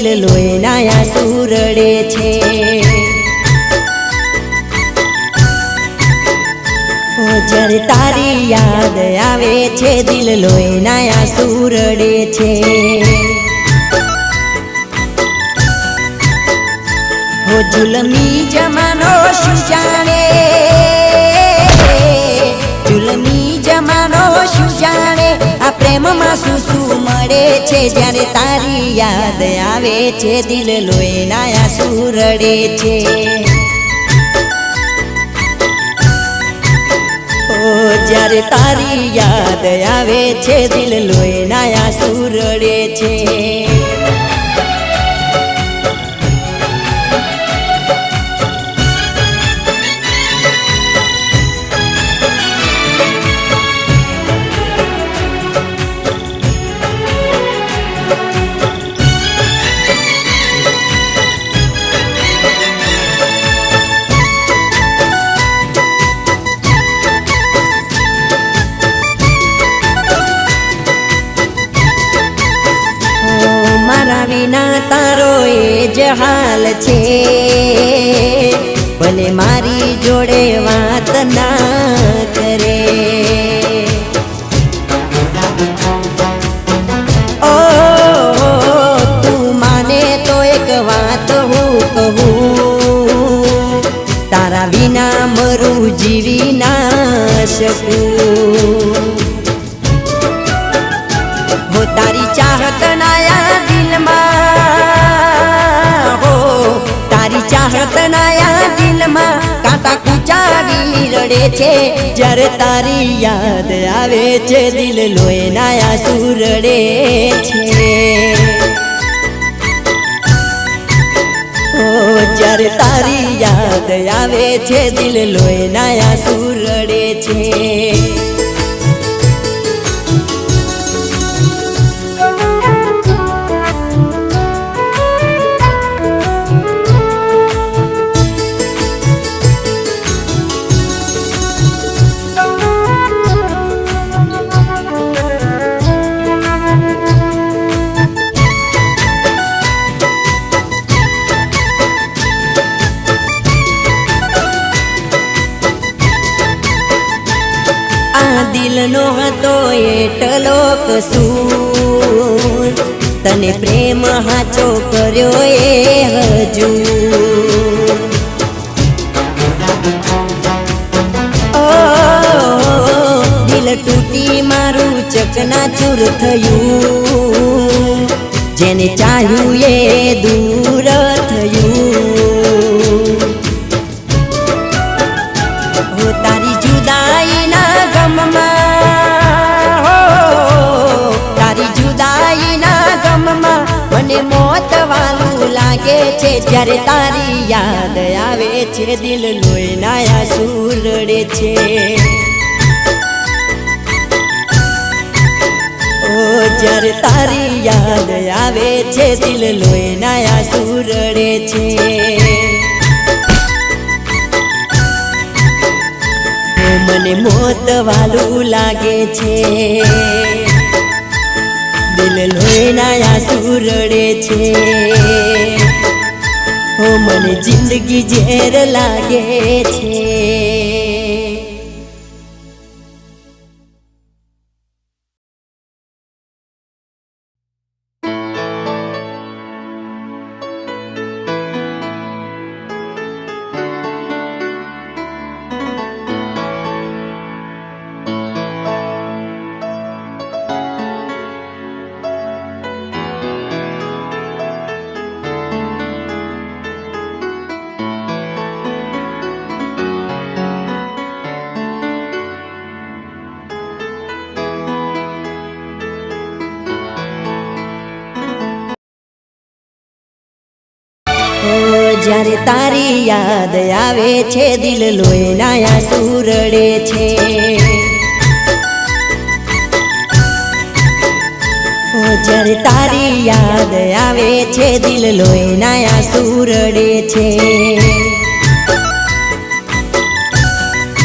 દિલ લોહીના આંસુ રડે છે। જ્યારે તારી યાદ આવે છે દિલ લોહીના આંસુ રડે છે। ઓ જુલમી જમાનો શું જાણે, જુલમી જમાનો શું જાણે, આ પ્રેમમાં શું શું મળે છે। જ્યારે તારી યાદ આવે છે દિલ લોહીના આંસુ રડે છે। જ્યારે તારી યાદ આવે છે દિલ લોહીના આંસુ રડે છે। મારા વિના તારો એ જ હાલ છે, ભલે મારી જોડે વાત ના કરે। ઓ તું માને તો એક વાત હું કહું, તારા વિના મરું જીવી ના શકું। હો તારી ચાહત નાયા દિલમાં, હો તારી ચાહત નાયા દિલમાં કાંટા કૂચાવી રડે છે। જ્યારે તારી યાદ આવે છે દિલ લોહીના આંસુ રડે છે। ઓ જ્યારે તારી યાદ આવે છે દિલ લોહીના આંસુ રડે છે। દિલનો હતો એટલો કસૂર, તને પ્રેમ હાચો કર્યો એ હજૂર। ઓ દિલ તૂટી મારું ચકનાચૂર થયું, જેને ચાહ્યું એ દૂર થયું। હો તારી જુદાઈના ગમમાં, હો તારી જુદાઈના ગમમાં મને મોત વાલું લાગે છે। જ્યારે તારી યાદ આવે છે દિલ લોહીના આંસુ રડે છે। ઓ જ્યારે તારી યાદ આવે છે દિલ લોહીના આંસુ રડે છે। મને મોત વાલું લાગે છે, દિલ લોહીના આંસુ રડે છે। ઓ મને જિંદગી ઝેર લાગે છે। જ્યારે તારી યાદ આવે છે દિલ લોહીના આંસુ રડે છે। જ્યારે તારી યાદ આવે છે દિલ લોહીના આંસુ રડે છે।